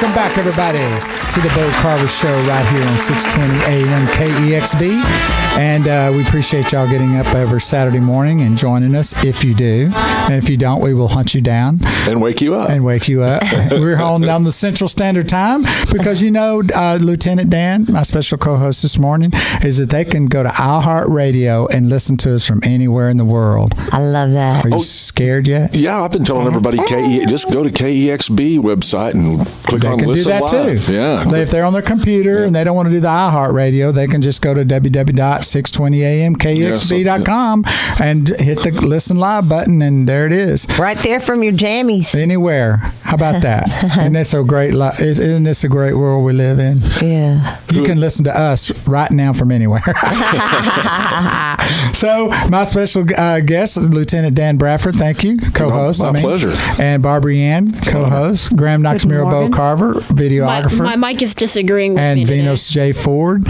Welcome back, everybody, to the Bo Carver Show right here on 620 AM KEXB. And we appreciate y'all getting up every Saturday morning and joining us if you do. And if you don't, we will hunt you down. And wake you up. We're holding down the Central Standard Time because, Lieutenant Dan, my special co-host this morning, is that they can go to iHeartRadio and listen to us from anywhere in the world. I love that. Are you scared yet? Yeah, I've been telling everybody, just go to KEXB website and click on Listen Live. They can do that, too. Yeah. If they're on their computer and they don't want to do the iHeartRadio, they can just go to www.620amkexb.com and hit the Listen Live button, and there it is. Right there from your jammies. Anywhere. How about that? Isn't this a great isn't this a great world we live in? Yeah. You can listen to us right now from anywhere. So, my special guest, Lieutenant Dan Bradford, thank you, co-host. My pleasure. And Barbreanne, co-host. Graham Knox Mirabeau Carver, videographer. My mic is disagreeing with and me Venus J. Ford,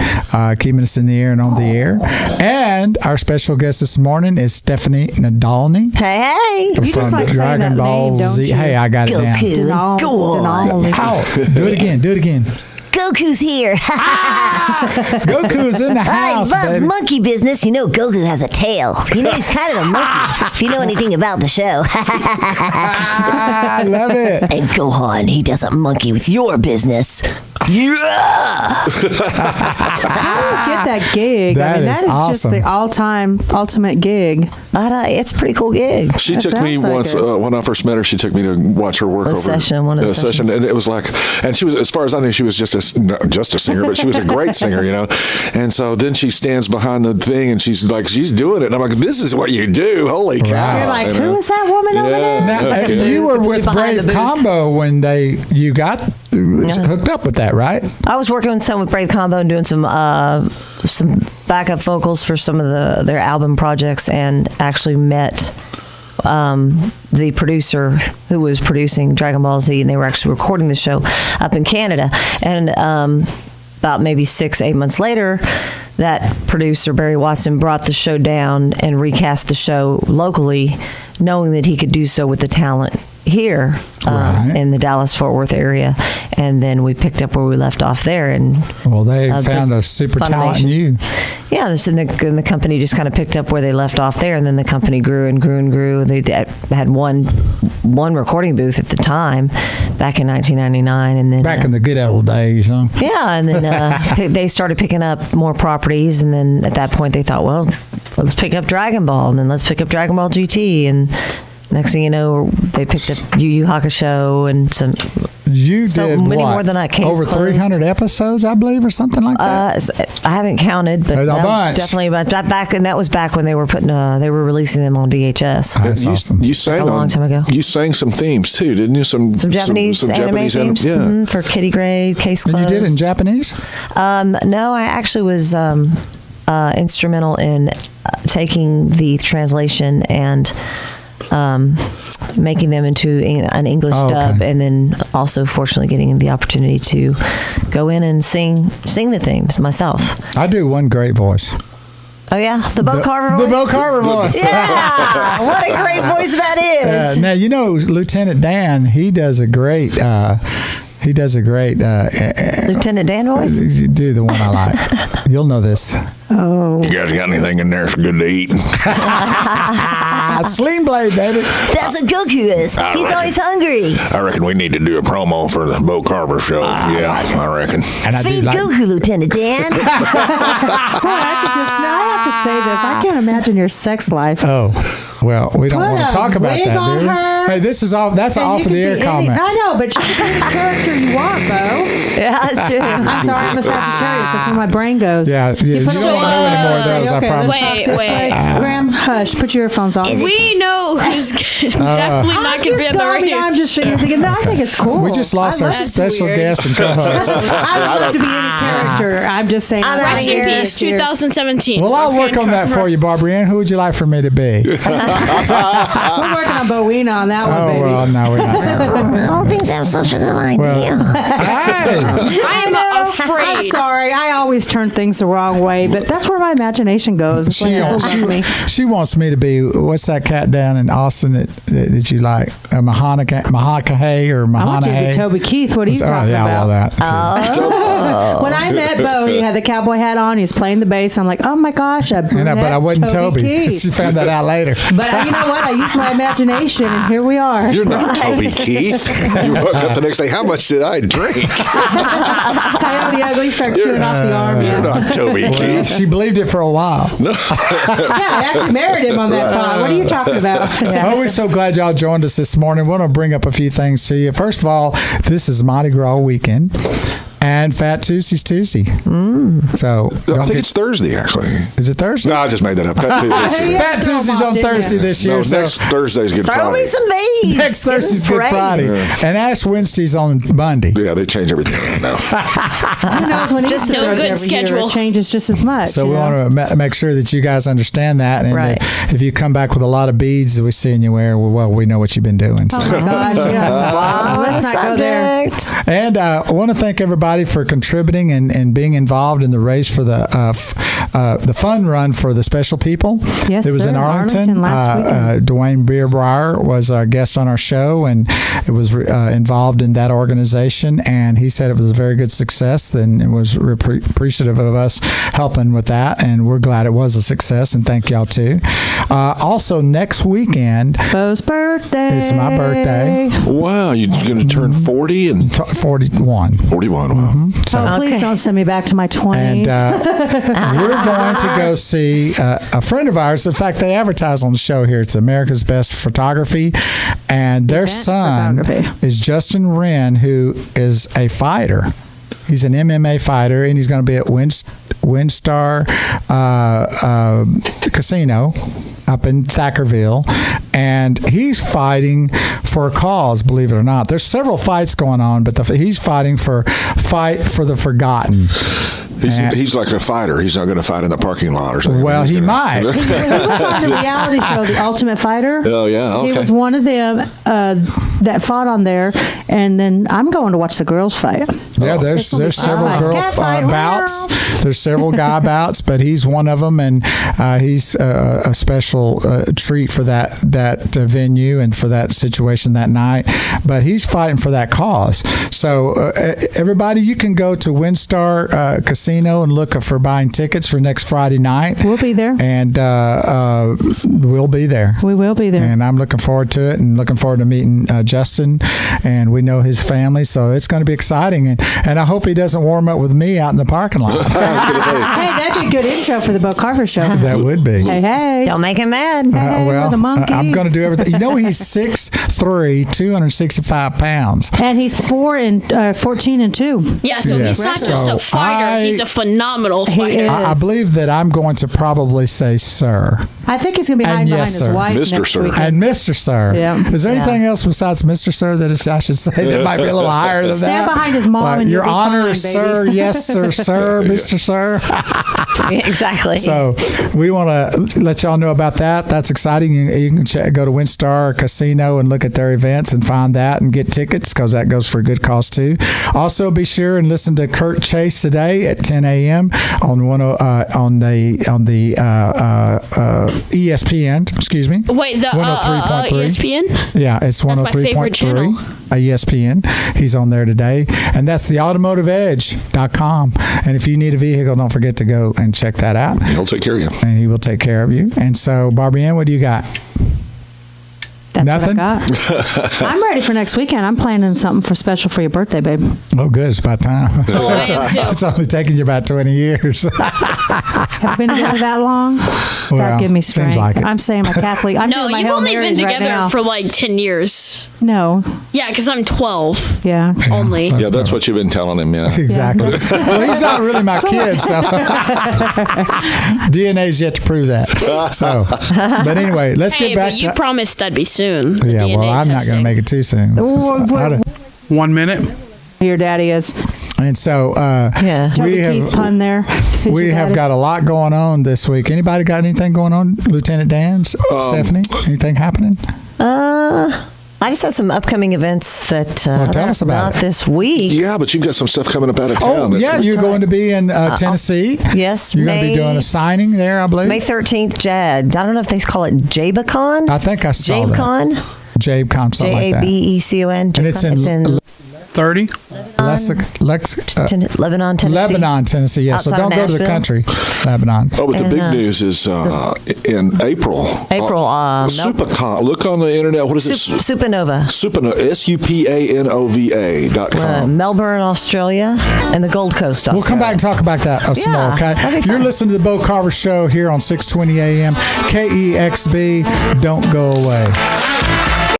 keeping us in the air and on the air. And our special guest this morning is Stephanie Nadolny. Hey. You just like saying Dragon that Ball name, don't Z. you? Hey, I got it down. Gohan. How? Do it again. Goku's here. Goku is in the house, baby. Monkey business. Goku has a tail. He's kind of a monkey, if you know anything about the show. I love it. And Gohan, he doesn't monkey with your business. Yeah. How do you get that gig? That is awesome. just the all-time ultimate gig. It's a pretty cool gig. She took me once, when I first met her, she took me to watch her work One of the sessions. And it was like, and she was, as far as I knew, she was just a singer, but she was a great singer, And so then she stands behind the thing and she's doing it. And I'm like, this is what you do. Holy cow. You're like, who is that woman over there? Now, you were with Brave Combo when you got hooked up with that, right? I was working with Brave Combo and doing some backup vocals for some of their album projects, and actually met the producer who was producing Dragon Ball Z, and they were actually recording the show up in Canada. And about maybe 6-8 months later, that producer, Barry Watson, brought the show down and recast the show locally, knowing that he could do so with the talent here in the Dallas-Fort Worth area. And then we picked up where we left off there. And they found a super talent in you. Yeah, and the company just kind of picked up where they left off there, and then the company grew and grew and grew. They had one recording booth at the time, back in 1999, and then back in the good old days, huh? Yeah, and then they started picking up more properties, and then at that point they thought, well, let's pick up Dragon Ball, and then let's pick up Dragon Ball GT, and next thing you know, they picked up Yu Yu Hakusho and some. You so did many what? more than I can. Over 300 episodes, I believe, or something like that. I haven't counted, but definitely about that back. And that was back when they were they were releasing them on VHS. That's awesome. You sang a long time ago. You sang some themes too, didn't you? Some Japanese anime themes. Yeah. For Kitty Grey, Case Closed. And you did it in Japanese? No, I actually was instrumental in taking the translation and making them into an English dub, and then also fortunately getting the opportunity to go in and sing the themes myself. I do one great voice. Oh yeah, the Bo Carver voice. The Bo Carver voice. Yeah, what a great voice that is. Now Lieutenant Dan. He does a great. Lieutenant Dan voice. Do the one I like. You'll know this. Oh. You guys got anything in there for good to eat? Sling Blade, baby. That's what Goku is. He's always hungry. I reckon we need to do a promo for the Bo Carver Show. I reckon. And Feed Goku, Lieutenant Dan. I have to say this. I can't imagine your sex life. Oh, well, we don't want to talk about that, do we? Hey, this is all. That's off of the air comment. I know, but you can be the character you want, Bo. Yeah, that's true. I'm sorry, I'm a Sagittarius. That's where my brain goes. Yeah, you don't want to know any more of those. I promise. Wait. Graham, hush. Put your earphones on. We know who's definitely not going to be on the radio. I'm just sitting here thinking, I think it's cool. We just lost our special guest and co-host. I would love to be any character. I'm just saying. Rest in peace, 2017. Well, I'll work on that for you, Barbreanne. Who would you like for me to be? We're working on Bowena on that one, baby. Well, no, we're not. I don't think that's such a good idea. Well, hey. I am afraid. I'm sorry. I always turn things the wrong way, but that's where my imagination goes. It's when it pulls me. She wants me to be, what's that cat down in Austin that you like? Mahakahay or Mahana? I want you to be Toby Keith. What are you talking about? All that too. When I met Bo, he had the cowboy hat on. He was playing the bass. I'm like, oh my gosh, But I wasn't Toby. She found that out later. But you know what? I used my imagination, and here we are. You're not Toby Keith. You woke up the next day. How much did I drink? Coyote Ugly starts chewing off the arm. You're not Toby Keith. She believed it for a while. No. Yeah, I actually married him on that thought. What are you talking about? Oh, we're so glad y'all joined us this morning. We want to bring up a few things to you. First of all, this is Mardi Gras weekend. And Fat Tuesday's Tuesday. So I think it's Thursday, actually. Is it Thursday? No, I just made that up. Fat Tuesday. Fat Tuesday's on Thursday this year. No, so next Thursday's Good Throw Friday. me some bees. next Thursday's Good Friday. Yeah. And Ash Wednesday's on Monday. Yeah, they change everything around now. Who knows when Just Easter no goes good every year, schedule. it changes just as much. So we want to make sure that you guys understand that. And Right. if you come back with a lot of beads that we see in you wear, well, we know what you've been doing. So. Oh my gosh, yeah. Let's not go there. And I want to thank everybody for contributing and being involved in the race for the fun run for the special people. Yes, it was sir, in Arlington. last weekend. Dwayne Bierbreyer was a guest on our show, and it was involved in that organization. And he said it was a very good success, and it was appreciative of us helping with that. And we're glad it was a success, and thank y'all too. Also, next weekend, Bo's birthday. it's my birthday. Wow, you're going to turn 40 and 41. 41. Wow. Oh, please don't send me back to my 20s. And we're going to go see a friend of ours. In fact, they advertise on the show here. It's America's Best Photography. And their son is Justin Wren, who is a fighter. He's an MMA fighter, and he's going to be at Windstar Casino up in Thackerville, and he's fighting for a cause, believe it or not. There's several fights going on, but he's fighting for the forgotten. He's like a fighter. He's not going to fight in the parking lot or something. Well, he might. He was on the reality show, The Ultimate Fighter. Oh, yeah. Okay. He was one of them that fought on there, and then I'm going to watch the girls fight. Yeah, there's several girl bouts. There's several guy bouts, but he's one of them, and he's a special treat for that venue and for that situation that night. But he's fighting for that cause. So everybody, you can go to Windstar Casino and look for buying tickets for next Friday night. We'll be there. And we'll be there. We will be there. And I'm looking forward to it, and looking forward to meeting Justin, and we know his family, so it's going to be exciting. And I hope he doesn't warm up with me out in the parking lot. I was going to say. Hey, that'd be a good intro for the Bo Carver Show. That would be. Hey. Don't make him mad. Hey, we're the monkeys. I'm going to do everything. You know, he's 6'3", 265 pounds. And he's 14 and 2. Yeah, so Yes. he's not just So a fighter, he's a phenomenal fighter. is. I believe that I'm going to probably say sir. I think he's going to be hiding And behind yes, his sir. wife Mr. next Sir. weekend. And Mr. Sir. Yeah. Is there Yeah. anything else besides Mr. Sir that I should say that might be a little higher than Stand that? behind his mom and Your you'll be Honor, fine, sir. baby. Yes, sir, sir, Mr. Sir. Exactly. So we want to let y'all know about that. That's exciting. You can go to Windstar Casino and look at their events and find that and get tickets, because that goes for a good cause too. Also, be sure and listen to Kurt Chase today at 10 a.m. on the ESPN. Excuse me. Wait, the 103.3. ESPN? Yeah, it's That's my favorite 103.3 ESPN. He's on there today. And that's the automotiveedge.com. And if you need a vehicle, don't forget to go and check that out. He'll take care of you. And he will take care of you. And so, Barbreanne, what do you got? That's Nothing? what I got. I'm ready for next weekend. I'm planning something for special for your birthday, babe. Oh, good. It's about time. Oh, I am too. It's only taken you about 20 years. Have we been together that long? Well, That'd give me seems strength. like it. I'm saying my Catholic. I'm No, doing my you've Hail only been Marys right together now. for like 10 years. No. Yeah, because I'm 12 Yeah. only. Yeah, that's what you've been telling him, yeah. Exactly. Yeah, Well, he's not really my kid, so DNA's yet to prove that. So, but anyway, let's Hey, get back but you to. promised that'd be soon. the Yeah, well, DNA I'm not going to testing. make it too soon. What- 1 minute. Your daddy is. And so, Yeah. Toby we Keith pun there. Who's We your have daddy? got a lot going on this week. Anybody got anything going on, Lieutenant Dan? Stephanie, anything happening? I just have some upcoming events that tell us about not it. this week. Yeah, but you've got some stuff coming up out of town. Oh, yeah, you're going to be in Tennessee. Yes, You're going to be doing a signing there, I believe. May 13th, JAD. I don't know if they call it JabeCon. I think I saw that. JabeCon. JabeCon, something like that. JABECON. And it's in 30. Lebanon, Tennessee. Lebanon, Tennessee. Yeah, so Outside of don't go to the Nashville. country, Lebanon. Oh, but the And, big news is in April. Supacon. Look on the internet. What is it? Supanova. Supanova. SUPANOVA.com. Melbourne, Australia, and the Gold Coast, Australia. We'll come back and talk about that some more, okay? that'd be You're fun. listening to the Bo Carver Show here on 620 AM KEXB. Don't go away.